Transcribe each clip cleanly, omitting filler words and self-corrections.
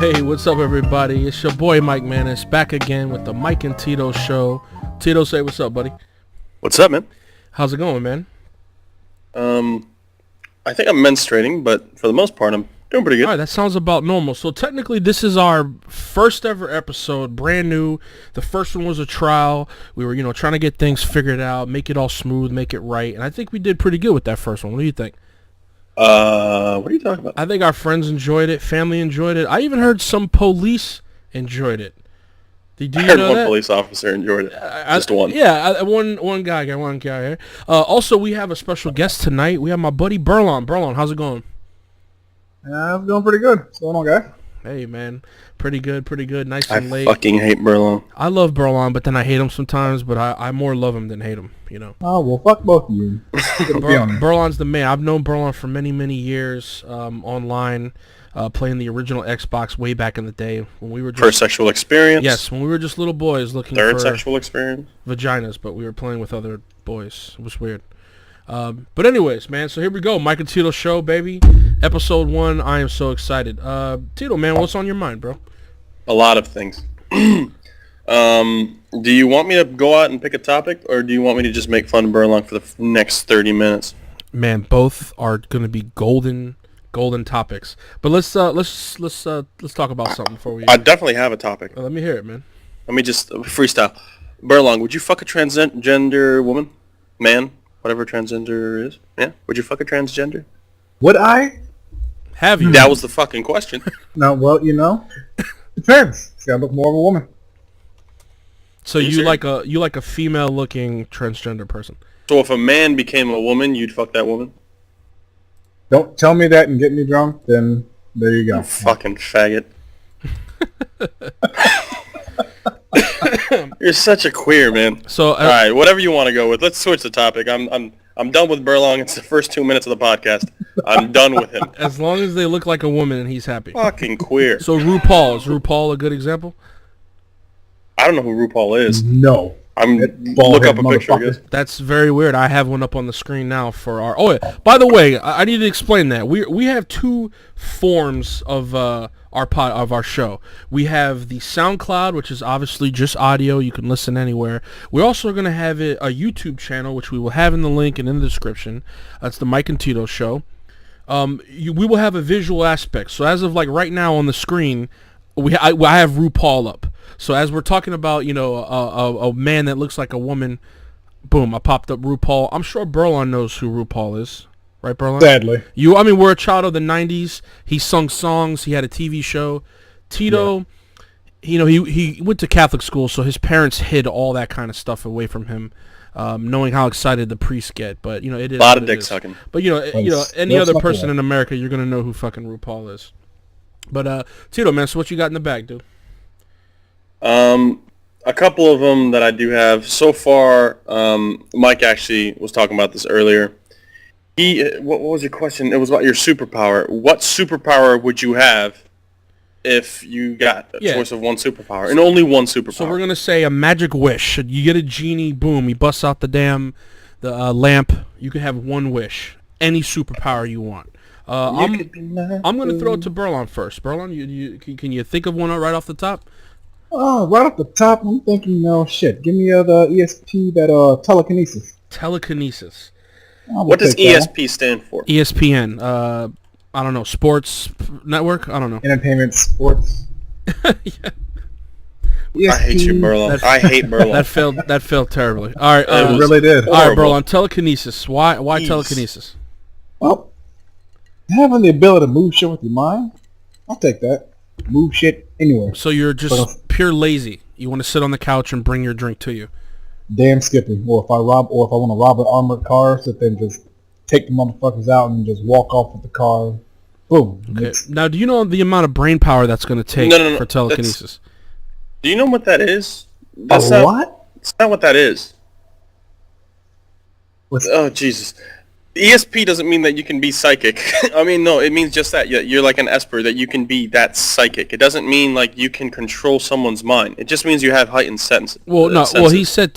Hey, what's up, everybody? It's your boy Mike, man. It's back again with the Mike and Tido Show. Tito, say what's up, buddy. What's up, man? How's it going, man? I think I'm menstruating, but for the most part, I'm doing pretty good. All right, that sounds about normal. So technically, this is our first ever episode, brand new. The first one was a trial. We were, trying to get things figured out, make it all smooth, make it right, and I think we did pretty good with that first one. What do you think? What are you talking about? I think our friends enjoyed it, family enjoyed it. I even heard some police enjoyed it. I heard one police officer enjoyed it. Just one. Yeah, one guy. Also, we have a special guest tonight. We have my buddy Burlon. Burlon, how's it going? I'm doing pretty good. What's going on, guys? Hey, man. Pretty good. Nice and late. I fucking hate Burlon. I love Burlon, but then I hate him sometimes, but I more love him than hate him, Oh, well, fuck both of you. Burlon's the man. I've known Burlon for many, many years online, playing the original Xbox way back in the day when we were just... First sexual experience? Yes, when we were just little boys looking Third for... sexual experience? Vaginas, but we were playing with other boys. It was weird. But anyways, man, so here we go. Mike and Tido Show, baby. Episode 1. I am so excited. Tito, man, what's on your mind, bro? A lot of things. Do you want me to go out and pick a topic, or do you want me to just make fun of Burlon for the next 30 minutes? Man, both are going to be golden topics. But let's talk about something before we... I definitely have a topic. Let me hear it, man. Let me just freestyle. Burlon, would you fuck a transgender woman? Man? Whatever transgender is. Yeah? Would you fuck a transgender? Would I? Have you? That was the fucking question. No, well, depends. See, I look more of a woman. So you like a female-looking transgender person? So if a man became a woman, you'd fuck that woman? Don't tell me that and get me drunk, then there you go. You fucking faggot. You're such a queer, man. So all right, whatever you want to go with. Let's switch the topic. I'm done with Burlong. It's the first 2 minutes of the podcast. I'm done with him. As long as they look like a woman and he's happy. Fucking queer. So RuPaul, is RuPaul a good example? I don't know who RuPaul is. No. Look up a picture, I guess. That's very weird. I have one up on the screen now for our... Oh, yeah. By the way, I need to explain that. We have two forms of our show. We have the Soundcloud, which is obviously just audio. You can listen anywhere. We're also going to have a YouTube channel, which we will have in the link and in the description. That's the Mike and Tido Show. We will have a visual aspect. So as of like right now on the screen, I have RuPaul up. So as we're talking about, a man that looks like a woman, boom, I popped up RuPaul. I'm sure Burlon knows who RuPaul is. Right, Burlon? Sadly. We're a child of the 90s. He sung songs. He had a TV show. Tito, he went to Catholic school, so his parents hid all that kind of stuff away from him, knowing how excited the priests get. But, it is a lot of dick sucking. But, any other person in America, you're going to know who fucking RuPaul is. But, Tito, man, so what you got in the bag, dude? A couple of them that I do have. So far, Mike actually was talking about this earlier. What was your question? It was about your superpower. What superpower would you have if you got a choice of one superpower? And only one superpower. So we're going to say a magic wish. You get a genie, boom, he busts out the lamp. You can have one wish. Any superpower you want. I'm going to throw it to Burlon first. Burlon, can you think of one right off the top? Oh, right off the top, I'm thinking, give me the ESP, that telekinesis. Telekinesis. What does ESP stand for? ESPN. I don't know. Sports network? I don't know. Entertainment, sports. Yeah. I hate you, Burlon. I hate Burlon. That failed terribly. All right. It really did. All right, Burlon. Telekinesis. Why telekinesis? Well, having the ability to move shit with your mind, I'll take that. Move shit anywhere. So you're just pure lazy. You want to sit on the couch and bring your drink to you. Damn skipping. Or if I want to rob an armored car, so then just take the motherfuckers out and just walk off with the car. Boom. Okay. Now, do you know the amount of brain power that's going to take for telekinesis? Do you know what that is? What? It's not what that is. Oh, Jesus. ESP doesn't mean that you can be psychic. I mean, no, it means just that. You're like an Esper, that you can be that psychic. It doesn't mean like you can control someone's mind. It just means you have heightened senses. Well, no. Well, he said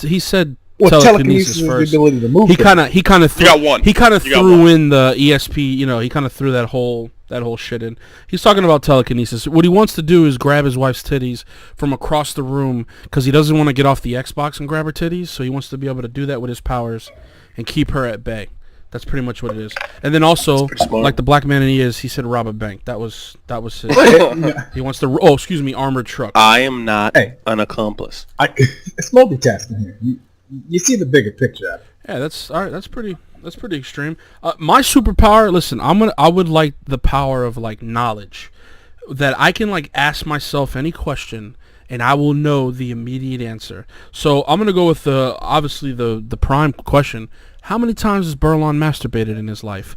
Well, telekinesis is first. the ability to move. He kind of You got one. He kind of You got threw one. in the ESP. You know, he kind of threw that whole shit in. He's talking about telekinesis. What he wants to do is grab his wife's titties from across the room because he doesn't want to get off the Xbox and grab her titties. So he wants to be able to do that with his powers and keep her at bay. That's pretty much what it is. And then also, like the black man he is, he said rob a bank. That was his. He wants to. Armored truck. I am not an accomplice. It's multitasking here. You see the bigger picture. Yeah, that's all right. That's pretty extreme. My superpower. Listen, I would like the power of like knowledge, that I can like ask myself any question and I will know the immediate answer. So I'm gonna go with obviously the prime question. How many times has Burlon masturbated in his life?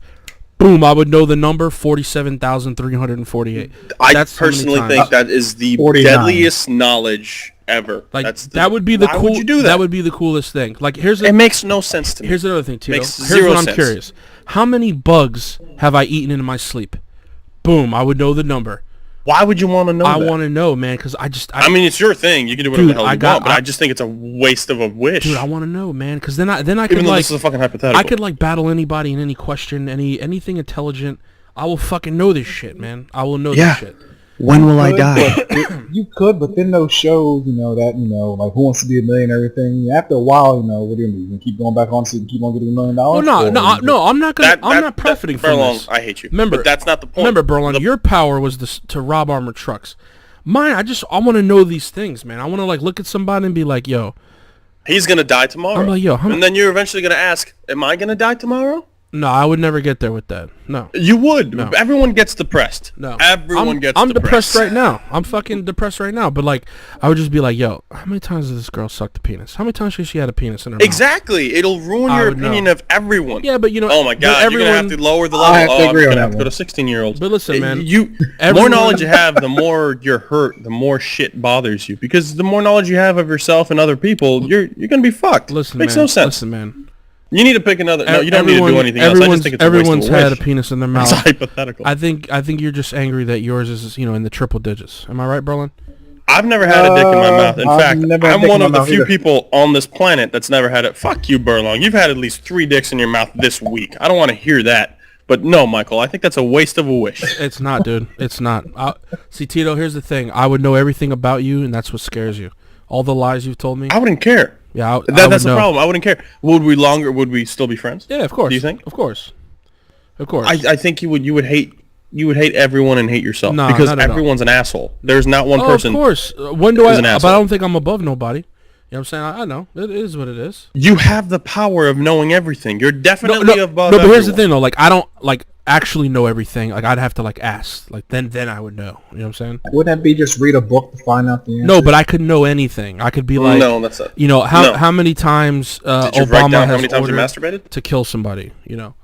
Boom! I would know the number 47,348. I personally think that is the 49. deadliest knowledge ever. Like that would be the why would you do that? That would be the coolest thing. Like it makes no sense to me. Here's another thing, Tito. Makes Here's zero what I'm sense. curious. How many bugs have I eaten in my sleep? Boom! I would know the number. Why would you want to know I that? want to know, man, because I mean, it's your thing. You can do whatever Dude, the hell you want, but I just think it's a waste of a wish. Dude, I want to know, man, because then I could Even though like this is a fucking hypothetical. I could like battle anybody in any question, anything intelligent. I will fucking know this shit, man. I will know this shit. When will I die? You could, but then those shows, like Who Wants to Be a Millionaire and everything, after a while, what are you going to do? You keep going back on so you can keep on getting $1 million? Oh, no, I'm not gonna. I'm not profiting from Burlon, this. I hate you. Remember, but that's not the point. Remember, Burlon, your power was to rob armored trucks. Mine, I want to know these things, man. I want to like look at somebody and be like, yo, he's gonna die tomorrow. I'm like, yo, and then you're eventually gonna ask, am I gonna die tomorrow? No, I would never get there with that. No. You would. No. Everyone gets depressed. No. Everyone gets I'm depressed. depressed right now. I'm fucking depressed right now. But like, I would just be like, yo, how many times did this girl suck the penis? How many times has she had a penis in her mouth? Exactly. It'll ruin your opinion of everyone. Yeah, but Oh my god, you're gonna have to lower the level. I have to agree I'm on gonna have that to go to 16-year-olds. But listen, man. The more knowledge you have, the more you're hurt, the more shit bothers you. Because the more knowledge you have of yourself and other people, you're gonna be fucked. Listen, Makes man. no sense. Listen, man. You need to pick another. No, you don't need to do anything else. I just think it's everyone's a waste of a had a wish. penis in their mouth. It's hypothetical. I think you're just angry that yours is in the triple digits. Am I right, Burlon? I've never had a dick in my mouth. In I've fact, never had a I'm dick one in of my the mouth few either. people on this planet that's never had it. Fuck you, Burlon. You've had at least 3 dicks in your mouth this week. I don't want to hear that. But no, Michael, I think that's a waste of a wish. It's not, dude. It's not. See, Tito, here's the thing. I would know everything about you, and that's what scares you. All the lies you've told me. I wouldn't care. Yeah, that's the problem. I wouldn't care. Would we still be friends? Yeah, of course. Do you think? Of course. Of course. I think you would hate everyone and hate yourself No, because not at all. everyone's an asshole. There's not one person. Of course. When do I? who's an But asshole. I don't think I'm above nobody. You know what I'm saying? I know. It is what it is. You have the power of knowing everything. You're definitely above. No, but here's the everyone. thing though. Like I don't like actually know everything. Like I'd have to like ask. Like then I would know. You know what I'm saying? Wouldn't that be just read a book to find out the answer? No, but I could know anything. I could be like, No, that's it. you know, how many times Did you write Obama down how has many times you ordered masturbated? to kill somebody. You know.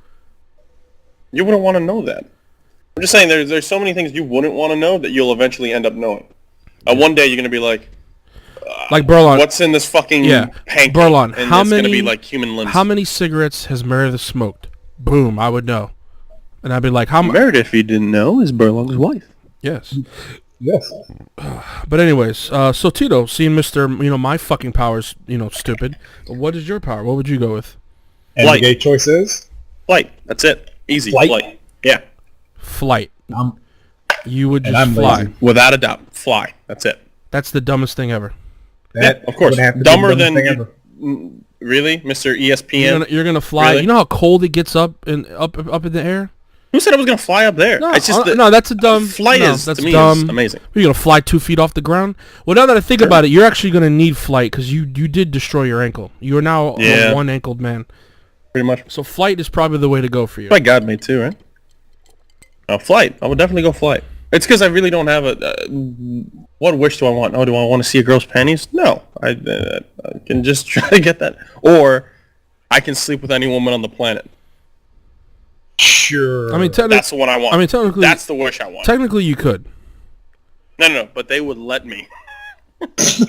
You wouldn't want to know that. I'm just saying there's so many things you wouldn't want to know that you'll eventually end up knowing. One day you're gonna be like Burlon. what's in this fucking pancake? Burlon, and how it's many gonna be like human limbs. How many cigarettes has Meredith smoked? Boom, I would know. And I'd be like, how much? Meredith, if you didn't know, is Burlon's wife. Yes. Yes. But anyways, so Tito, seeing Mr. My fucking power's, stupid. What is your power? What would you go with? And Flight. the gay choice is? Flight. That's it. Easy. Flight? Flight. Yeah. Flight. I'm You would And just I'm fly. lazy. Without a doubt. Fly. That's it. That's the dumbest thing ever. That Of course. would have to be Dumber the than dumbest thing ever. really, Mr. ESPN. You're gonna fly. Really? You know how cold it gets up in the air? Who said I was gonna fly up there? No, it's just no, that's a dumb. flight no, is that's to me dumb. is amazing. You're gonna fly 2 feet off the ground. Well, now that I think about it, you're actually gonna need flight because you did destroy your ankle. You are now a one-ankled man. Pretty much. So flight is probably the way to go for you. Like God made too, right? Flight. I would definitely go flight. It's because I really don't have what wish do I want? Oh, do I want to see a girl's panties? No. I can just try to get that. Or I can sleep with any woman on the planet. Sure. I mean, That's the one I want. I mean, technically, that's the wish I want. Technically, you could. No, but they would let me. So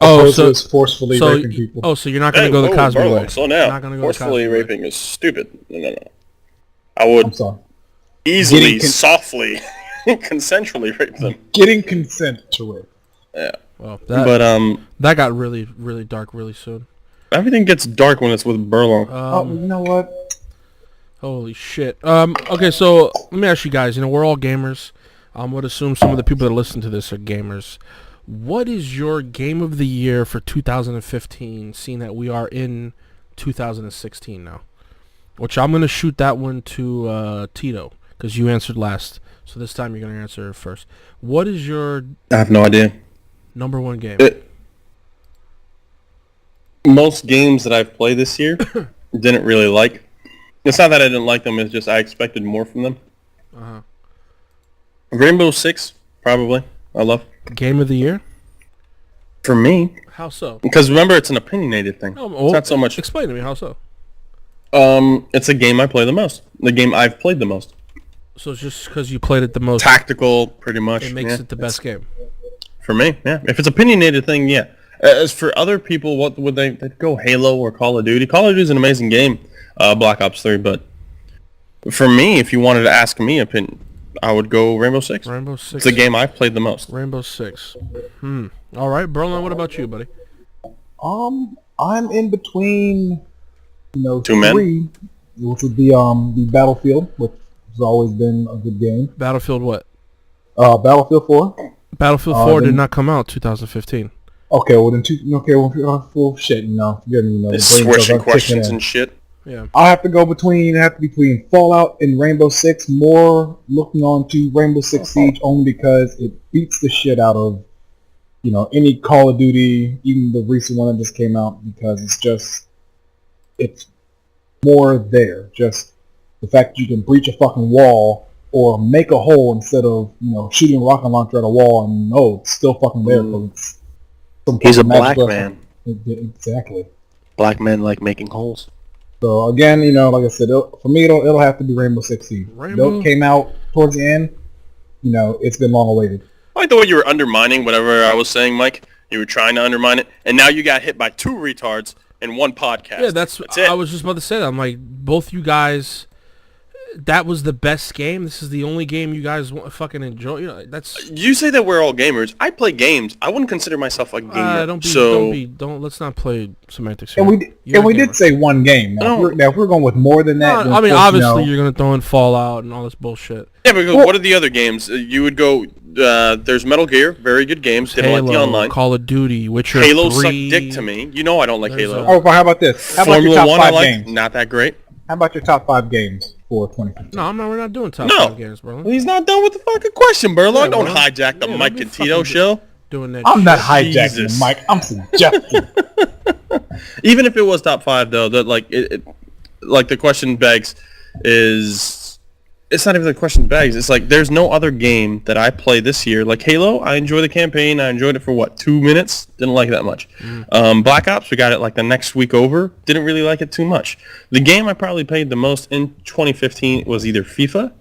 it's forcefully raping people. Oh, so you're not going to go the Cosby Burlon, way. So now, Not gonna go the forcefully Cosby way. raping is stupid. No. I would I'm sorry. easily, softly, consensually rape them. Getting consent to it. Yeah. Well, But that got really, really dark really soon. Everything gets dark when it's with Burlon. You know what? Holy shit. Okay, so let me ask you guys. We're all gamers. I would assume some of the people that listen to this are gamers. What is your game of the year for 2015, seeing that we are in 2016 now? Which I'm going to shoot that one to Tito, because you answered last. So this time you're going to answer first. What is your... I have no idea. Number one game? Most games that I've played this year didn't really like. It's not that I didn't like them, it's just I expected more from them. Uh-huh. Rainbow Six, probably. I love. Game of the year? For me. How so? Because remember, it's an opinionated thing. It's not so much... Explain to me, how so? It's a game I play the most. The game I've played the most. So it's just because you played it the most... Tactical, pretty much. It makes it the best game. For me, yeah. If it's opinionated thing, yeah. As for other people, what would they'd go Halo or Call of Duty? Call of Duty is an amazing game, Black Ops 3, but for me, if you wanted to ask me opinion, I would go Rainbow Six. Rainbow Six. It's the game I've played the most. Rainbow Six. All right, Burlon, what about you, buddy? I'm in between, Two three, men? which would be the Battlefield, which has always been a good game. Battlefield what? Battlefield 4. Battlefield 4 did not come out 2015. Okay, well then shit, forgive me, It's switching questions and shit. Yeah. I have to go between Fallout and Rainbow Six. More looking on to Rainbow Six Siege only because it beats the shit out of any Call of Duty, even the recent one that just came out, because it's more there. Just the fact that you can breach a fucking wall or make a hole instead of shooting a rocket launcher at a wall and it's still fucking there. It's He's a black man. Exactly. Black men like making holes. So again, like I said, for me, it'll have to be Rainbow Six Siege. It came out towards the end. It's been long awaited. I like the way you were undermining whatever I was saying, Mike. You were trying to undermine it, and now you got hit by two retards in one podcast. Yeah, that's it. I was just about to say that. I'm like, both you guys, that was the best game. This is the only game you guys fucking enjoy. That's. You say that we're all gamers. I play games. I wouldn't consider myself a gamer. Don't. Let's not play semantics here. And we did say one game. Now, if we're going with more than that, I mean, obviously you're gonna throw in Fallout and all this bullshit. Yeah, because what are the other games? You would go. There's Metal Gear, very good games. Didn't Halo, like the online. Call of Duty, Witcher Halo 3. sucked dick to me. I don't like Halo. Oh, how about this? How about your top 5 games? Not that great. How about your top 5 games for 2015? No, we're not doing top 5 games, Burlon. He's not done with the fucking question, Burlon. Don't hijack the Mike and Tido show. Doing that. I'm not hijacking the mic. I'm suggesting. Even if it was top 5, though, that like the question begs is. It's not even the question begs. It's like there's no other game that I play this year. Like Halo, I enjoy the campaign. I enjoyed it for 2 minutes. Didn't like it that much. Black Ops, we got it like the next week over. Didn't really like it too much. The game I probably played the most in 2015 was either FIFA,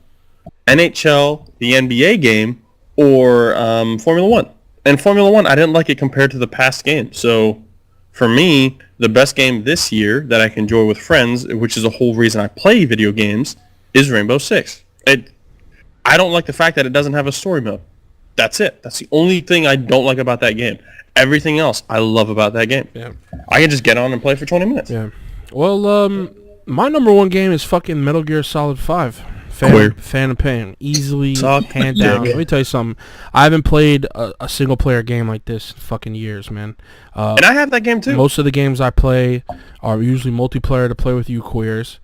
NHL, the NBA game, or Formula 1. And Formula 1, I didn't like it compared to the past game. So for me, the best game this year that I can enjoy with friends, which is the whole reason I play video games, is Rainbow Six. I don't like the fact that it doesn't have a story mode. That's it. That's the only thing I don't like about that game. Everything else I love about that game. Yeah. I can just get on and play for 20 minutes. Yeah. Well, my number one game is fucking Metal Gear Solid 5. Fan of Pain. Easily, hand down. Let me tell you something. I haven't played a single player game like this in fucking years, man. And I have that game too. Most of the games I play are usually multiplayer to play with you queers.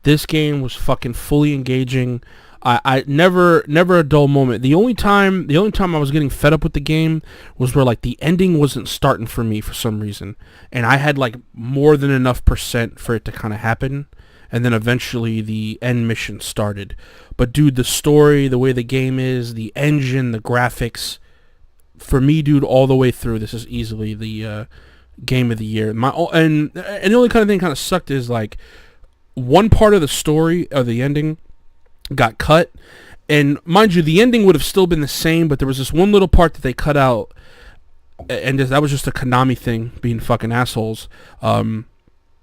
This game was fucking fully engaging. I never a dull moment. The only time I was getting fed up with the game was where like the ending wasn't starting for me for some reason, and I had like more than enough percent for it to kind of happen, and then eventually the end mission started. But dude, the story, the way the game is, the engine, the graphics, for me, dude, all the way through, this is easily the game of the year. And the only kind of thing kind of sucked is like one part of the story or the ending got cut, and mind you, the ending would have still been the same, but there was this one little part that they cut out, and that was just a Konami thing, being fucking assholes.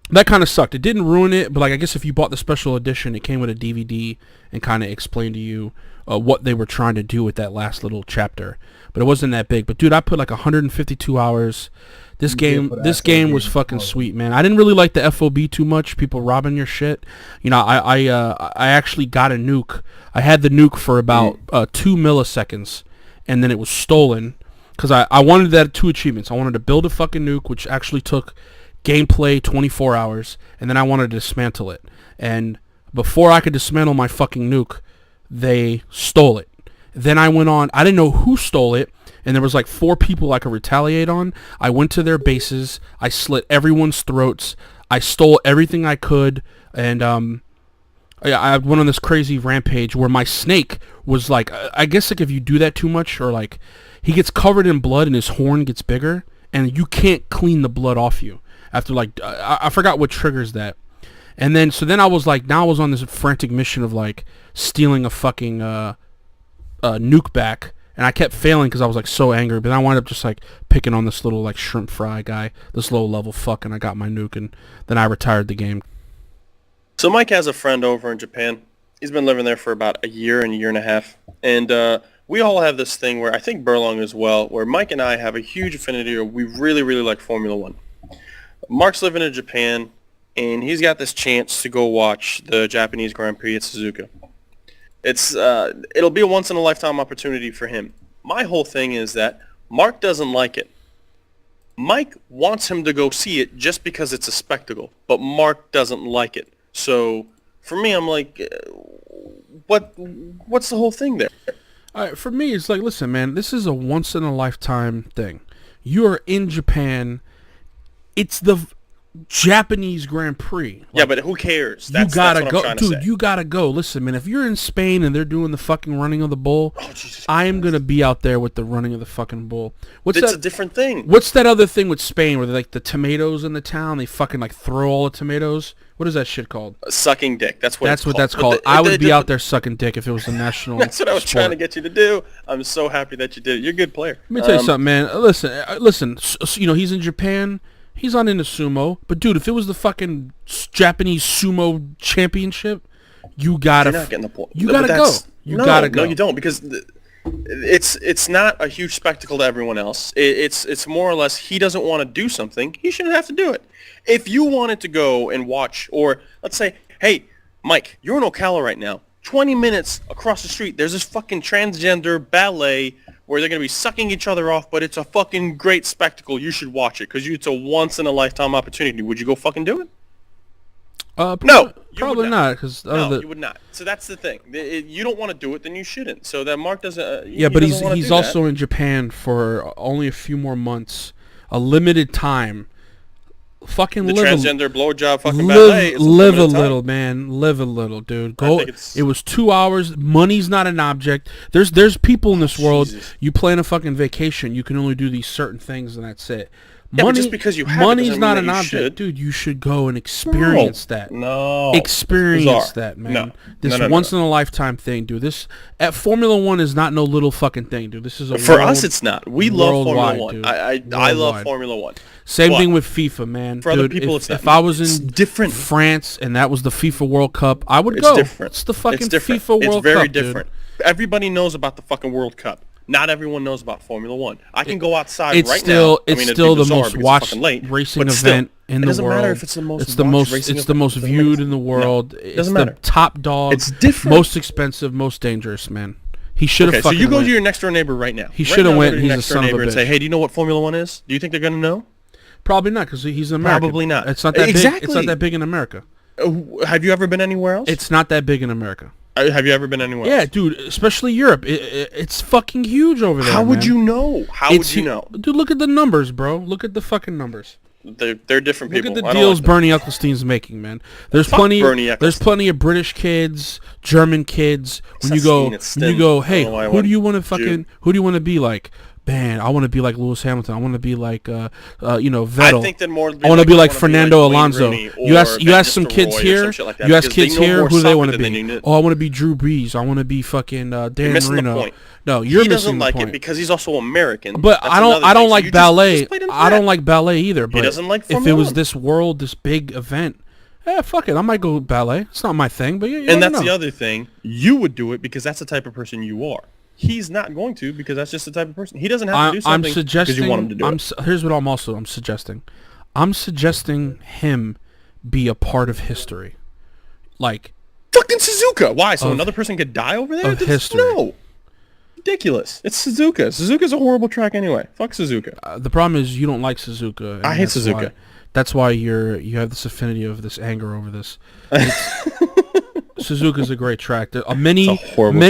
that kind of sucked. It didn't ruin it, but like I guess if you bought the special edition, it came with a DVD and kind of explained to you what they were trying to do with that last little chapter. But it wasn't that big. But dude, I put like 152 hours. This game was fucking sweet, man. I didn't really like the FOB too much. People robbing your shit. You know, I actually got a nuke. I had the nuke for about 2 milliseconds, and then it was stolen because I wanted that 2 achievements. I wanted to build a fucking nuke, which actually took gameplay 24 hours, and then I wanted to dismantle it. And before I could dismantle my fucking nuke, they stole it. Then I went on. I didn't know who stole it, and there was like 4 people I could retaliate on. I went to their bases. I slit everyone's throats. I stole everything I could, and I went on this crazy rampage where my snake was like, I guess like if you do that too much, or like he gets covered in blood and his horn gets bigger, and you can't clean the blood off you after like I forgot what triggers that. And then so then I was like, now I was on this frantic mission of like stealing a fucking nuke back, and I kept failing because I was like so angry. But I wound up just like picking on this little like shrimp fry guy, this low level fuck, and I got my nuke, and then I retired the game. So Mike has a friend over in Japan. He's been living there for about a year and a half, and we all have this thing where I think Burlon as well, where Mike and I have a huge affinity, or we really like Formula One. Mark's living in Japan, and he's got this chance to go watch the Japanese Grand Prix at Suzuka. It'll be a once-in-a-lifetime opportunity for him. My whole thing is that Mark doesn't like it. Mike wants him to go see it just because it's a spectacle, but Mark doesn't like it. So for me, I'm like, what's the whole thing there? All right, for me, it's like, listen, man, this is a once-in-a-lifetime thing. You are in Japan. It's the Japanese Grand Prix. Yeah, but who cares? That's what I'm trying to say. You gotta go. Listen, man, if you're in Spain and they're doing the fucking running of the bull, I am gonna be out there with the running of the fucking bull. It's a different thing. What's that other thing with Spain where they like the tomatoes in the town? They fucking like throw all the tomatoes. What is that shit called? Sucking dick. That's what that's called. I would be out there sucking dick if it was a national. That's what I was sport. trying to get you to do. I'm so happy that you did it. You're a good player. Let me tell you something, man. Listen. You know, he's in Japan. He's not into sumo, but dude, if it was the fucking Japanese sumo championship, you gotta. You're not getting the point. You gotta go. You gotta go. No, you don't, because it's not a huge spectacle to everyone else. It's more or less he doesn't want to do something. He shouldn't have to do it. If you wanted to go and watch, or let's say, hey, Mike, you're in Ocala right now. 20 minutes across the street, there's this fucking transgender ballet where they're going to be sucking each other off, but it's a fucking great spectacle. You should watch it because it's a once-in-a-lifetime opportunity. Would you go fucking do it? No. Probably not. Cause no, you would not. So that's the thing. You don't want to do it, then you shouldn't. So that Mark doesn't... yeah, but he's also in Japan for only a few more months. A limited time. Fucking the live transgender blowjob fucking ballet. Live a little, man. Live a little, dude. Go. It was 2 hours. Money's not an object. There's people in this world. You plan a fucking vacation. You can only do these certain things, and that's it. Money, just because you have money's not an object, dude. You should go and experience that. No, experience that, man. No. This once in a lifetime thing, dude. This at Formula One is not no little fucking thing, dude. This is a for us. It's not. We love Formula One. Dude. I love Formula One. Same thing with FIFA, man. For other people, if I was in different France and that was the FIFA World Cup, I would go. Different. It's the fucking FIFA World Cup. It's very different. Everybody knows about the fucking World Cup. Not everyone knows about Formula One. I can go outside right now. It's still the most watched racing event in the world. It doesn't matter if it's the most It's the most viewed in the world. It doesn't matter. The top dog. It's different. Most expensive, most dangerous, man. He should have. Okay, so you go to your next door neighbor right now. He should have went. He's a son of a bitch. And say, hey, do you know what Formula One is? Do you think they're gonna know? Probably not, because he's American. Probably not. It's not that big. It's not that big in America. Have you ever been anywhere else? It's not that big in America. Have you ever been anywhere else? Yeah, dude, especially Europe. It's fucking huge over there. How would you know? How would you know? Dude, look at the numbers, bro. Look at the fucking numbers. They're different people. Look at the deals Bernie Ecclestein's making, man. There's plenty of British kids, German kids. When you go, hey, who do you want to be like? man, I want to be like Lewis Hamilton. I want to be like, Vettel. I think that more. I want to be like wanna Fernando like Wayne Alonso. Rooney You ask some Van kids Nistelrooy or here. some shit like that, You ask because they kids know here more who they want to soccer than be. you do. Oh, I want to be Drew Brees. I want to be fucking Dan missing the Marino. point. No, you're He doesn't missing the like point. it because he's also American. But That's I another don't thing. So like you ballet. just played in I don't that. like ballet either. But doesn't like if it Formula was 1. this big event, fuck it, I might go ballet. It's not my thing, but you And never that's know. the other thing. You would do it because that's the type of person you are. He's not going to because that's just the type of person. He doesn't have to do something because you want him to do it. Here's what I'm suggesting. I'm suggesting him be a part of history. Like Fucking Suzuka. Why? So another person could die over there? of history. No. Ridiculous. It's Suzuka. Suzuka's a horrible track anyway. Fuck Suzuka. The problem is you don't like Suzuka. and I hate that's Suzuka. That's why you have this affinity of this anger over this. Suzuka's a great track. Many It's a horrible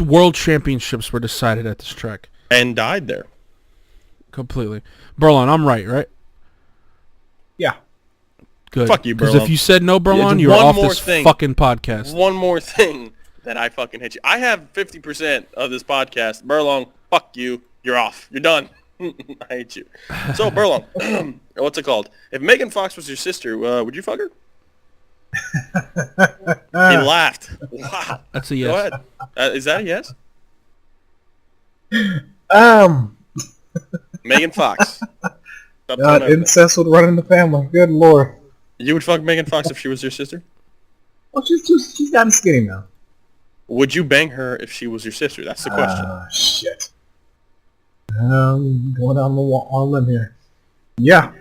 world championships were decided at this track. And died there. Completely. Burlon, I'm right? Yeah. Good. Fuck you, Because Burlon. if you said no, Burlon, Yeah, you're one off more this thing. fucking podcast. One more thing that I fucking hate you. I have 50% of this podcast. Burlong, fuck you. You're off. You're done. I hate you. So, Burlong, what's it called? If Megan Fox was your sister, would you fuck her? He laughed. Wow. That's a Go yes. ahead. Is that a yes? Megan Fox. Incest would run in the family. Good lord. You would fuck Megan Fox if she was your sister? Well, she's gotten skinny now. Would you bang her if she was your sister? That's the question. Shit. Going on a limb here. Yeah.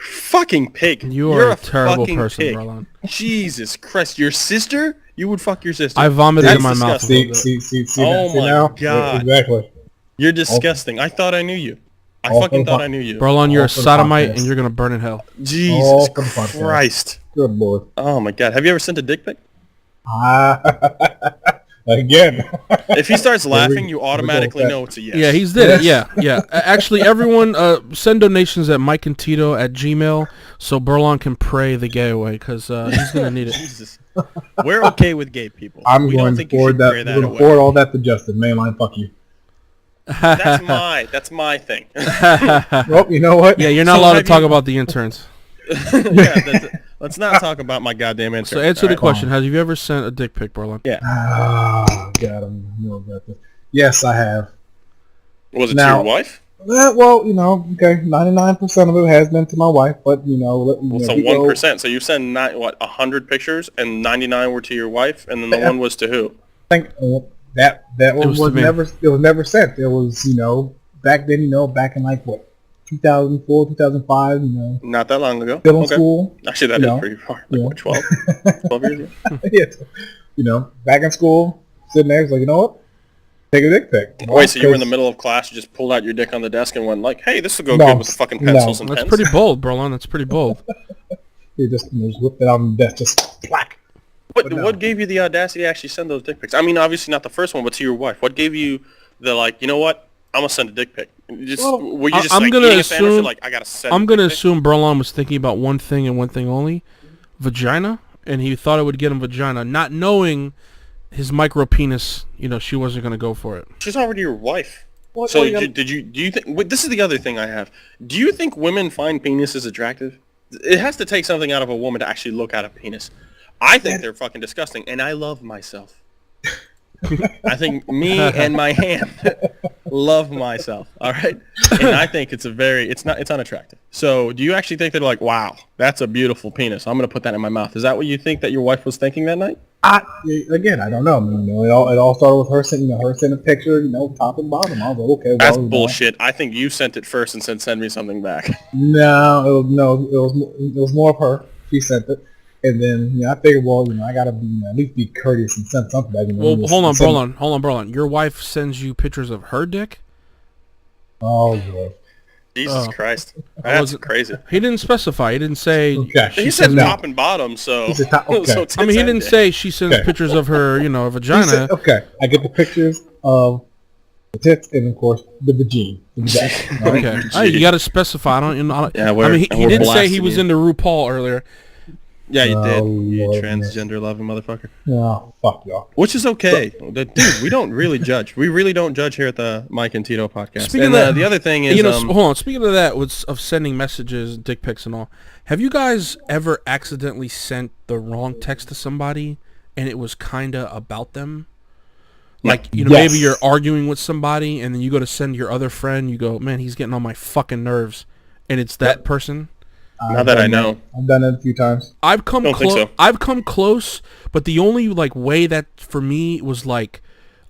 Fucking pig. You're a terrible fucking person, pig. Burlon. Jesus Christ. Your sister? You would fuck your sister. I vomited That's in my mouth. disgusting. See Oh that? See my now? God. Exactly. You're disgusting. I thought I knew you. I All fucking for the thought po- I knew you. Burlon, you're All a for the sodomite podcast. and you're going to burn in hell. Jesus All for the podcast. Christ. Good lord. Oh my God. Have you ever sent a dick pic? Again. If he starts we- laughing, you here we go automatically with that. know it's a yes. Yeah, he's did it. Yeah. Actually, everyone, send donations at MikeAndTido@gmail so Burlon can pray the gay away because he's going to need it. Jesus. We're okay with gay people. I'm we going don't to think you forward should that. pray I'm that going to away. forward all that to Justin. Mainline, fuck you. That's my thing. Well, you know what? Yeah, you're not So allowed to have talk you- about the interns. Let's not talk about my goddamn intern. So answer the alright? question. Have you ever sent a dick pic, Burlon? Yeah. Oh, God, I'm more about this. Yes, I have. Was it Now- to your wife? Well, okay, 99% of it has been to my wife, but, So we go- 1%. So you send 100 pictures, and 99 were to your wife, and then the one was to who? I think that one was to was me. never sent. It was, back then, back in like, what, 2004, 2005, Not that long ago. still in school. Actually, that is pretty far. Like, Yeah. what, 12? 12 years ago? Yeah, back in school, sitting there, it's like, you know what? Take a dick pic. Wait, so you were in the middle of class, you just pulled out your dick on the desk and went like, hey, this will go No, good with the fucking pencils and That's pens? pretty bold, Burlon. That's pretty bold. You just whipped it out on the desk, just plaque. What gave you the audacity to actually send those dick pics? I mean, obviously not the first one, but to your wife. What gave you the, you know what? I'm going to send a dick pic. Were you just, I'm like, gonna eating a sandwich assume- and, like, I got to send I'm a going to dick pic? assume Burlon was thinking about one thing and one thing only, vagina, and he thought it would get him vagina, not knowing his micro penis, she wasn't going to go for it. She's already your wife. What- So what do you think, wait, this is the other thing I have. Do you think women find penises attractive? It has to take something out of a woman to actually look at a penis. I think they're fucking disgusting, and I love myself. I think me and my hand love myself, all right? And I think it's unattractive. So do you actually think they're like, wow, that's a beautiful penis. I'm going to put that in my mouth. Is that what you think that your wife was thinking that night? Again, I don't know. I mean, it all started with her sending a picture, top and bottom. I was like, okay, That's well, bullshit. I think you sent it first and said, send me something back. No, it was more of her. She sent it, and then I figured, well, I gotta be at least be courteous and send something back. Well, hold on, Burlon. Your wife sends you pictures of her dick? Oh, Lord. Jesus Christ. That's crazy. He didn't specify. He didn't say... Okay. He said No. top and bottom, so... He said top- okay. so I tits mean, he and didn't dick. say she sends Okay. pictures of her, She vagina. said, okay, I get the pictures of the tits and, of course, the vagina. All right? Okay. Hey, you got to specify. I don't. Yeah, I mean, he we're didn't say he blasting was you. into RuPaul earlier. Yeah, you did. Oh, You Lord, transgender loving motherfucker. Oh, fuck y'all. Which is okay. Dude, we don't really judge. We really don't judge here at the Mike and Tito podcast. Speaking And of that, the other thing is, hold on. Speaking of that, of sending messages, dick pics, and all, have you guys ever accidentally sent the wrong text to somebody, and it was kinda about them? Like, maybe you're arguing with somebody, and then you go to send your other friend. You go, man, he's getting on my fucking nerves, and it's that person. Now that I know. I've done it a few times. I've come close. So. I've come close, but the only like way that for me was like,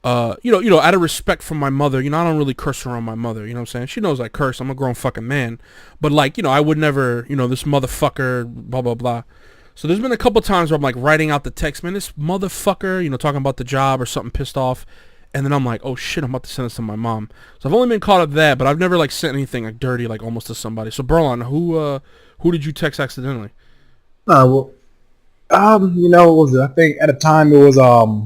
out of respect for my mother, I don't really curse around my mother. You know what I'm saying? She knows I curse. I'm a grown fucking man, but like, I would never, this motherfucker, blah blah blah. So there's been a couple times where I'm like writing out the text, man, this motherfucker, talking about the job or something pissed off, and then I'm like, oh shit, I'm about to send this to my mom. So I've only been caught up that, but I've never like sent anything like dirty, like almost to somebody. So Burlon, who did you text accidentally? What was it? I think at the time it was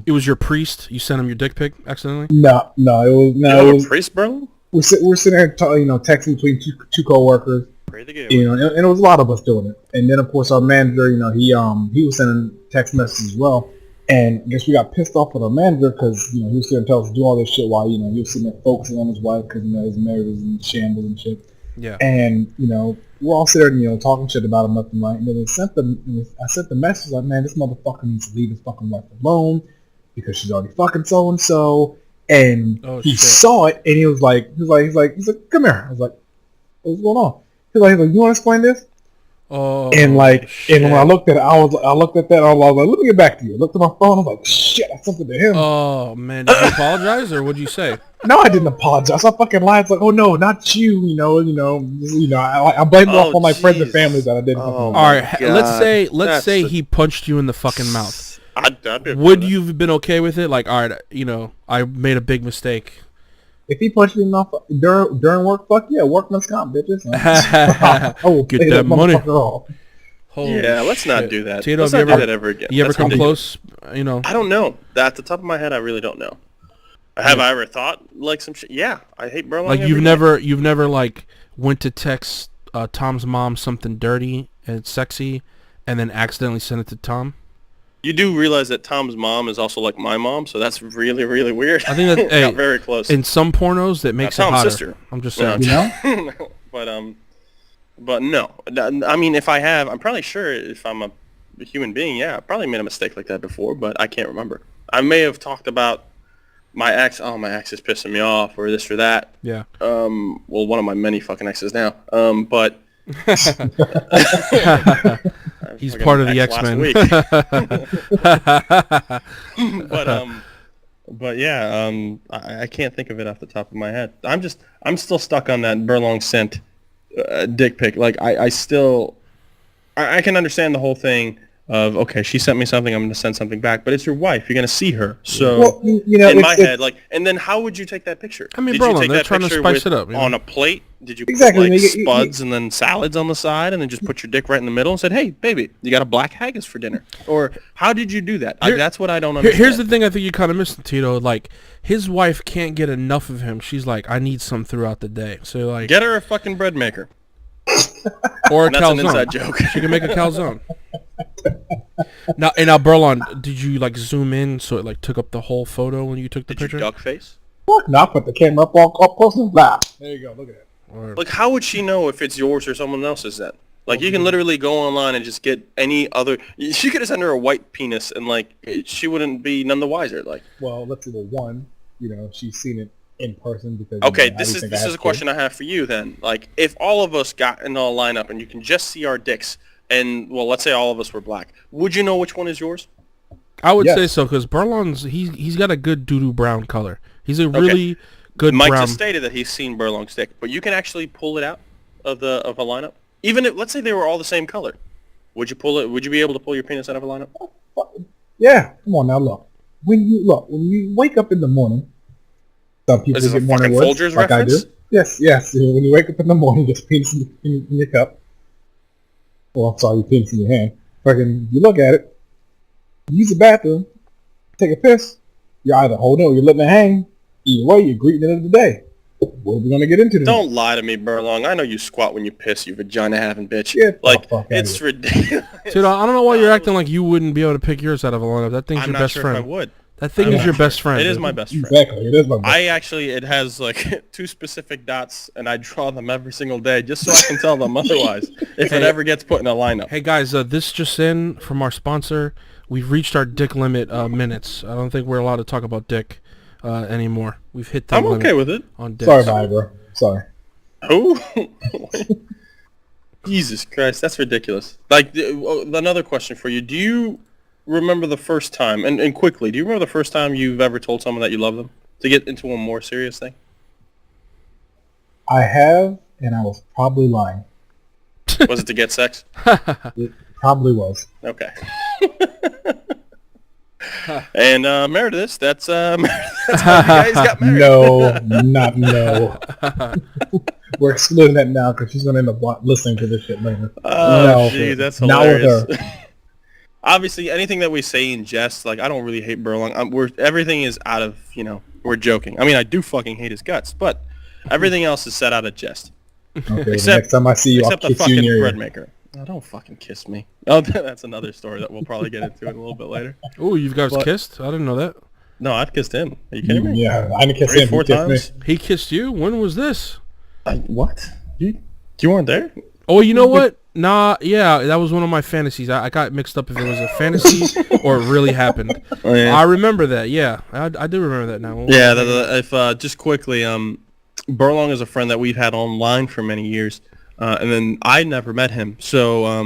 It was your priest. You sent him your dick pic accidentally. No, it was priest, bro. We're sitting there, texting between two coworkers. Pray the game. And it was a lot of us doing it. And then of course our manager, he was sending text messages as well. And I guess we got pissed off with our manager because he was sitting there telling us to do all this shit while he was sitting there focusing on his wife because his marriage was in shambles and shit. Yeah. And we're all sitting there, talking shit about him left and right. And then I sent the message like, man, this motherfucker needs to leave his fucking wife alone because she's already fucking so and so. And he saw it and he was like, come here. I was like, what's going on? He's like, you want to explain this? Oh. And when I looked at it, I looked at that. I was like, let me get back to you. I looked at my phone. I was like, shit, I sent it to him. Oh man, did you apologize or what'd you say? No, I didn't apologize. I fucking lied. It's like, oh no, not you. I blame it off on my friends and family that I didn't. All right, let's say he punched you in the fucking mouth. Would you have been okay with it? Like, all right, I made a big mistake. If he punched me in the mouth during work, fuck yeah, workman's comp, bitches. Get that money. Let's not do that. Tito, let's not do that ever again. You ever come close? I don't know. At the top of my head, I really don't know. Have I ever thought like some shit? Yeah, I hate Burlon. Like you've never like went to text Tom's mom something dirty and sexy, and then accidentally sent it to Tom. You do realize that Tom's mom is also like my mom, so that's really, really weird. I think that got very close. In some pornos, that makes it hotter. Sister. I'm just saying. But no. I mean, if I have, I'm probably sure if I'm a human being, yeah, I probably made a mistake like that before, but I can't remember. I may have talked about my ex. Oh, my ex is pissing me off, or this or that. Yeah. Well, one of my many fucking exes now. But. He's part of the X-Men. But yeah, I can't think of it off the top of my head. I'm still stuck on that Burlon sent dick pic. Like I can understand the whole thing of, okay, she sent me something, I'm going to send something back, but it's your wife, you're going to see her. So in my head, like, and then how would you take that picture? I mean, Burlon, they're trying to spice it up. On a plate? Did you put like spuds and then salads on the side and then just put your dick right in the middle and said, hey, baby, you got a black haggis for dinner? Or how did you do that? That's what I don't understand. Here's the thing I think you kind of missed, Tito. Like, his wife can't get enough of him. She's like, I need some throughout the day. So like, get her a fucking bread maker. Or a calzone. That's an inside joke. She can make a calzone. Now, Burlon, did you like zoom in so it like took up the whole photo when you took the picture? Did you duck face? Fuck no, I put the camera up close and blah. There you go, look at it. Like, how would she know if it's yours or someone else's then? Like, you can literally go online and just get any other... She could have sent her a white penis and, like, she wouldn't be none the wiser. Like, well, let's see, one, she's seen it in person because... Okay, this is a question I have for you then. Like, if all of us got in a lineup and you can just see our dicks, and, well, let's say all of us were black, would you know which one is yours? I would say so, because Burlon's... He's got a good doo-doo brown color. He's a really... Good Mike brown. Just stated that he's seen Burlon's dick, but you can actually pull it out of a lineup. Even if, let's say they were all the same color, would you pull it? Would you be able to pull your penis out of a lineup? Yeah, come on now, look. When you wake up in the morning, some people get morning words, Folgers like reference? I do. Yes. When you wake up in the morning, just penis in your cup. Well, I'm sorry, your penis in your hand. Fucking, you look at it, you use the bathroom, take a piss. You're either holding it or you're letting it hang. Either way, you're greeting it of the day. what are we gonna get into tonight? Don't lie to me, Burlong. I know you squat when you piss, you vagina having bitch. Get the Like, fuck outta it's here. ridiculous. Dude, I don't know why you're acting like you wouldn't be able to pick yours out of a lineup. That thing's I'm your not best sure friend. if I would. That thing is your best friend. It is dude. my best friend. Exactly, it is my best. It has like 2 specific dots, and I draw them every single day just so I can tell them otherwise if it ever gets put in a lineup. Hey guys, this just in from our sponsor. We've reached our dick limit minutes. I don't think we're allowed to talk about dick anymore. We've hit that I'm limit okay with it. on dick. Sorry, bye, bro. Sorry. Who? Jesus Christ, that's ridiculous. Like, another question for you. Do you remember the first time, and quickly, do you remember the first time you've ever told someone that you love them? To get into a more serious thing? I have, and I was probably lying. Was it to get sex? It probably was. Okay. And Meredith, that's how you guys got married. No, not no. We're excluding that now because she's gonna end up listening to this shit later. Oh, No, geez, that's not with hilarious. her. Obviously, anything that we say in jest, like, I don't really hate Burlong. Everything is out of, we're joking. I mean, I do fucking hate his guts, but everything else is said out of jest. Okay, Except- the next time I see you, I'll Except the kiss you fucking in your bread ear. maker. Oh, don't fucking kiss me. Oh, that's another story that we'll probably get into in a little bit later. Oh, you guys But- kissed? I didn't know that. No, I've kissed him. Are you kidding me? Yeah, I didn't kiss 3 or him. 4 He kissed me. times? He kissed you? When was this? What? You weren't there? Oh, you know what? Nah, yeah, that was one of my fantasies. I got mixed up if it was a fantasy or it really happened. Oh, yeah. I remember that. Yeah, I do remember that now. Yeah, if just quickly, Burlong is a friend that we've had online for many years, and then I never met him, so I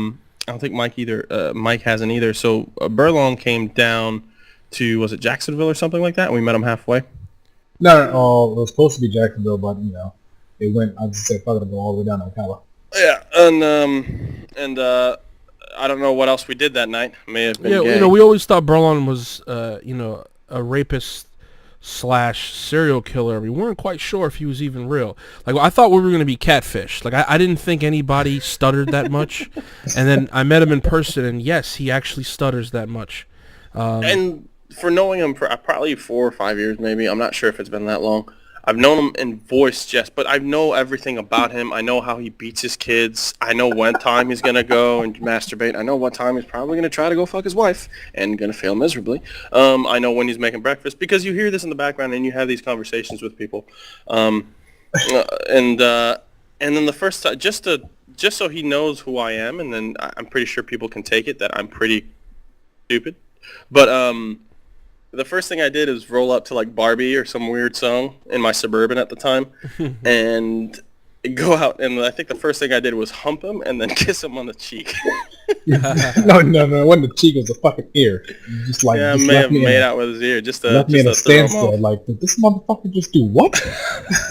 don't think Mike hasn't either. So Burlong came down to, was it Jacksonville or something like that? And we met him halfway. No, it was supposed to be Jacksonville, but it went. I just said, "Fuck it, go all the way down to Ocala." Yeah, and I don't know what else we did that night. May have been gay. we always thought Burlon was, a rapist / serial killer. We weren't quite sure if he was even real. Like, I thought we were going to be catfished. Like, I didn't think anybody stuttered that much. And then I met him in person, and yes, he actually stutters that much. And for knowing him for probably 4 or 5 years, maybe, I'm not sure if it's been that long. I've known him in voice just, but I know everything about him. I know how he beats his kids. I know when time he's going to go and masturbate. I know what time he's probably going to try to go fuck his wife and going to fail miserably. I know when he's making breakfast because you hear this in the background and you have these conversations with people. And then the first time, just so he knows who I am, and then I'm pretty sure people can take it that I'm pretty stupid. But the first thing I did is roll up to like Barbie or some weird song in my Suburban at the time and go out, and I think the first thing I did was hump him and then kiss him on the cheek. No, it wasn't the cheek, it was the fucking ear. You just like, Yeah, I just may left have me made in, out with his ear just to left me in a throw him off. standstill. Like, did this motherfucker just do what?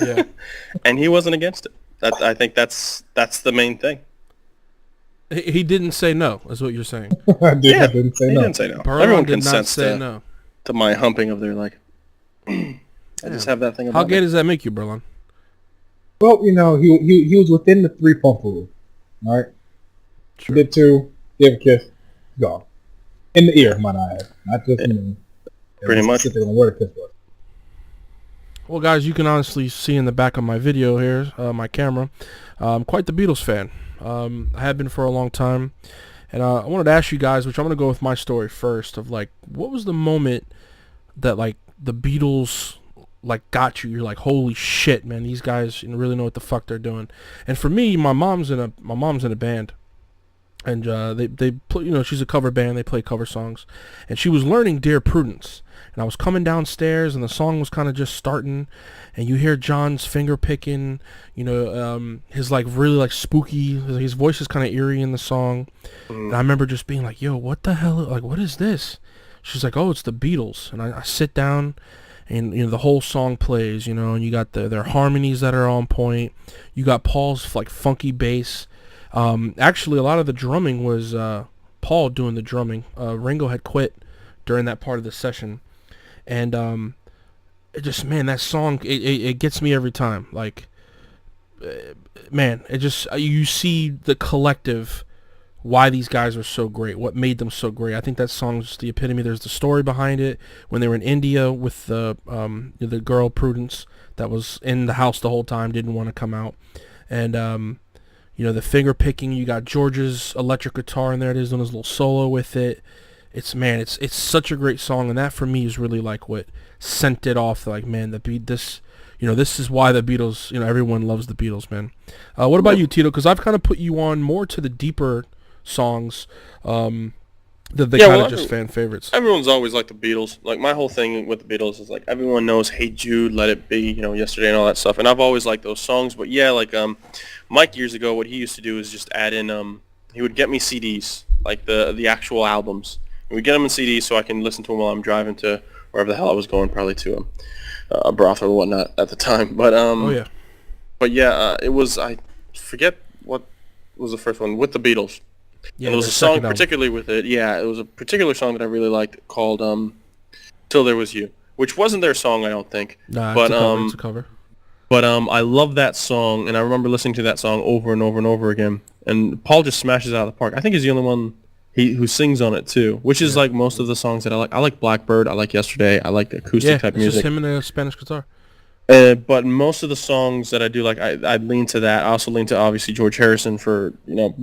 Yeah. And he wasn't against it. I think that's the main thing. He didn't say no, is what you're saying. I didn't say He no. didn't say no. Burlon Everyone did not consents say no. to my humping of their leg. I just have that thing about How gay me. does that make you, Burlon? Well, he was within the 3 pump rule. All right. Sure. Did 2, gave a kiss, gone. In the ear, might I add. Not just Pretty much. specifically on where the kiss was. Well, guys, you can honestly see in the back of my video here, my camera, I'm quite the Beatles fan. I have been for a long time. And I wanted to ask you guys, which I'm going to go with my story first, of like, what was the moment that like the Beatles like got you? You're like, holy shit, man, these guys really know what the fuck they're doing. And for me, my mom's in a band. And they play, she's a cover band. They play cover songs. And she was learning Dear Prudence. And I was coming downstairs, and the song was kind of just starting. And you hear John's finger picking, his like really like spooky, his voice is kind of eerie in the song. And I remember just being like, yo, what the hell? Like, what is this? She's like, oh, it's the Beatles. And I sit down, and the whole song plays, and you got their harmonies that are on point. You got Paul's like funky bass. Actually, a lot of the drumming was Paul doing the drumming. Ringo had quit during that part of the session, and it just, man, that song it gets me every time. Like, man, it just, you see the collective why these guys are so great, what made them so great. I think that song's just the epitome. There's the story behind it when they were in India with the girl Prudence that was in the house the whole time, didn't want to come out, and the finger picking. You got George's electric guitar in there. It is doing his little solo with it. It's such a great song, and that for me is really like what sent it off. Like, man, this is why the Beatles. Everyone loves the Beatles, man. What about you, Tito? Because I've kind of put you on more to the deeper songs, just fan favorites. Everyone's always liked the Beatles. Like, my whole thing with the Beatles is like everyone knows "Hey Jude," "Let It Be," "Yesterday" and all that stuff. And I've always liked those songs. But yeah, like Mike years ago, what he used to do is just add in. He would get me CDs, like the actual albums. And we'd get them in CDs so I can listen to them while I'm driving to wherever the hell I was going, probably to a brothel or whatnot at the time. But it was, I forget what was the first one, with the Beatles. Yeah, and there was a song particularly with it. Yeah, it was a particular song that I really liked called "Till There Was You," which wasn't their song, I don't think. Nah, but it's a cover. But I love that song, and I remember listening to that song over and over and over again. And Paul just smashes it out of the park. I think he's the only one who sings on it too, which is like most of the songs that I like. I like Blackbird. I like Yesterday. I like the acoustic type music. Yeah, it's just him and a Spanish guitar. But most of the songs that I do like, I lean to that. I also lean to obviously George Harrison for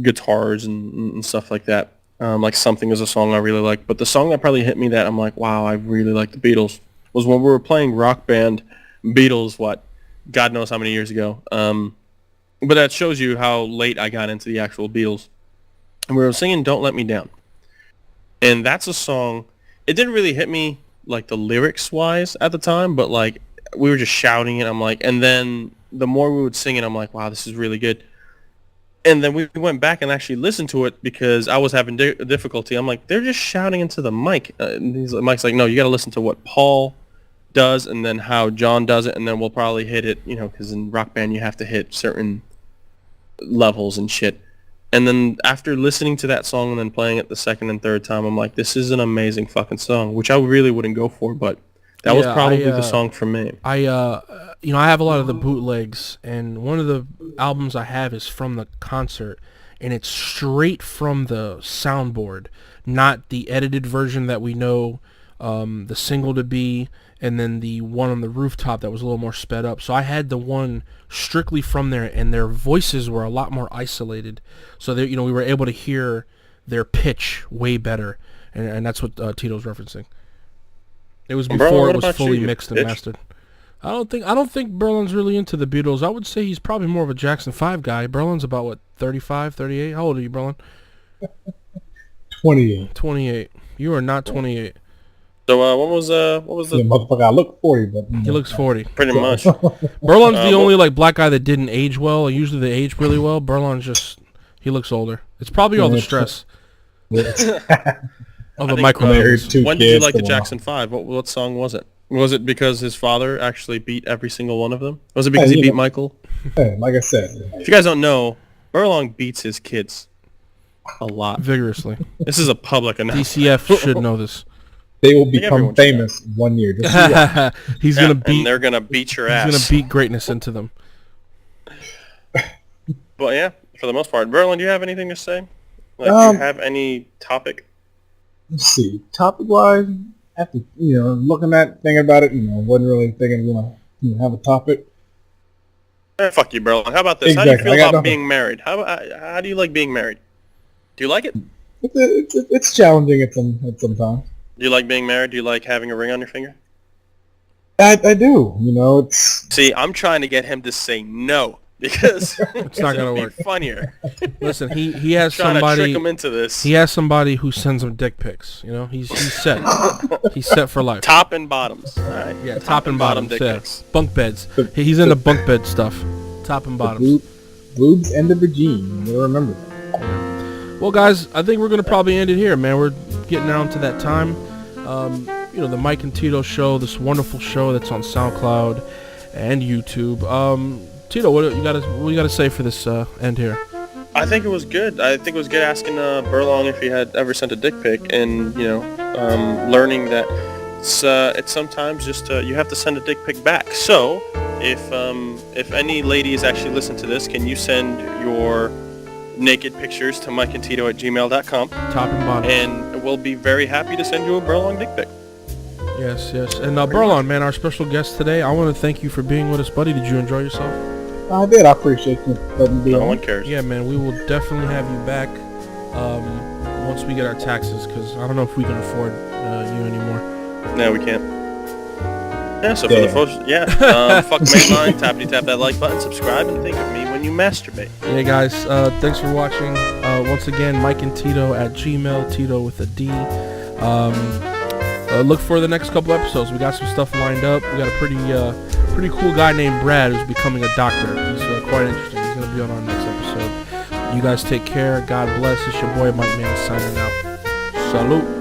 guitars and stuff like that. Like Something is a song I really like. But the song that probably hit me that I'm like, wow, I really like the Beatles was when we were playing Rock Band Beatles. God knows how many years ago. But that shows you how late I got into the actual Beatles. And we were singing "Don't Let Me Down," and that's a song. It didn't really hit me like the lyrics wise at the time, but like we were just shouting it. I'm like, and then the more we would sing it, I'm like, wow, this is really good. And then we went back and actually listened to it because I was having difficulty. I'm like, they're just shouting into the mic. Mike's like, no, you got to listen to what Paul does and then how John does it, and then we'll probably hit it, because in Rock Band you have to hit certain levels and shit. And then after listening to that song and then playing it the second and third time, I'm like, this is an amazing fucking song, which I really wouldn't go for, but that was probably the song for me. I have a lot of the bootlegs, and one of the albums I have is from the concert, and it's straight from the soundboard, not the edited version that we know the single to be, and then the one on the rooftop that was a little more sped up. So I had the one strictly from there, and their voices were a lot more isolated. So we were able to hear their pitch way better, and that's what Tito's referencing. It was before it was fully mixed and mastered. I don't think Burlon's really into the Beatles. I would say he's probably more of a Jackson 5 guy. Burlon's about 35, 38? How old are you, Burlon? 28. 28. You are not 28. So what was the motherfucker? I look 40, but he looks 40. Pretty much. Burlon's the only black guy that didn't age well. Usually they age really well. Burlon's he looks older. It's probably all the stress of a micromanage. When did you like the Jackson 5? What song was it? Was it because his father actually beat every single one of them? Was it because he beat Michael? Hey, like I said. If you guys don't know, Burlon beats his kids a lot. Vigorously. This is a public announcement. DCF should know this. They will become famous one year. He's gonna beat. And they're gonna beat your ass. He's gonna beat greatness into them. But yeah, for the most part, Burlon, do you have anything to say? Do you have any topic? Let's see. Topic-wise, after thinking about it, wasn't really thinking we have a topic. Fuck you, Burlon. How about this? Exactly. How do you feel about being married? How do you like being married? Do you like it? It's challenging at some times. Do you like being married? Do you like having a ring on your finger? I do. It's... See, I'm trying to get him to say no because it's not going to work. Funnier. Listen, he has trying somebody... to trick him into this. He has somebody who sends him dick pics. He's set. He's set for life. Top and bottoms. All right. Yeah, top and bottom dick pics. Bunk beds. He's into bunk bed stuff. Top and bottoms. Boobs and the vagine. You'll remember that. Well, guys, I think we're going to probably end it here, man. We're getting down to that time. The Mike and Tido Show, this wonderful show that's on SoundCloud and YouTube. Tito, what you got to say for this end here? I think it was good. I think it was good asking Burlon if he had ever sent a dick pic, and learning that it's sometimes just you have to send a dick pic back. So if any ladies actually listen to this, can you send your naked pictures to MikeAndTido@gmail.com. Top and bottom. And we'll be very happy to send you a Burlon dick pic. Yes. And Burlon, man, our special guest today, I want to thank you for being with us, buddy. Did you enjoy yourself? I did. I appreciate you letting me be No on. one cares. Yeah, man, we will definitely have you back once we get our taxes, because I don't know if we can afford you anymore. No, we can't. Yeah, so Damn. for the first, fuck the main line, tappity tap that like button, subscribe, and think of me when you masturbate. Yeah, guys, thanks for watching. Once again, MikeAndTido@gmail, Tito with a D. Look for the next couple episodes. We got some stuff lined up. We got a pretty cool guy named Brad who's becoming a doctor. He's quite interesting. He's going to be on our next episode. You guys take care. God bless. It's your boy Mike Man signing out. Salute.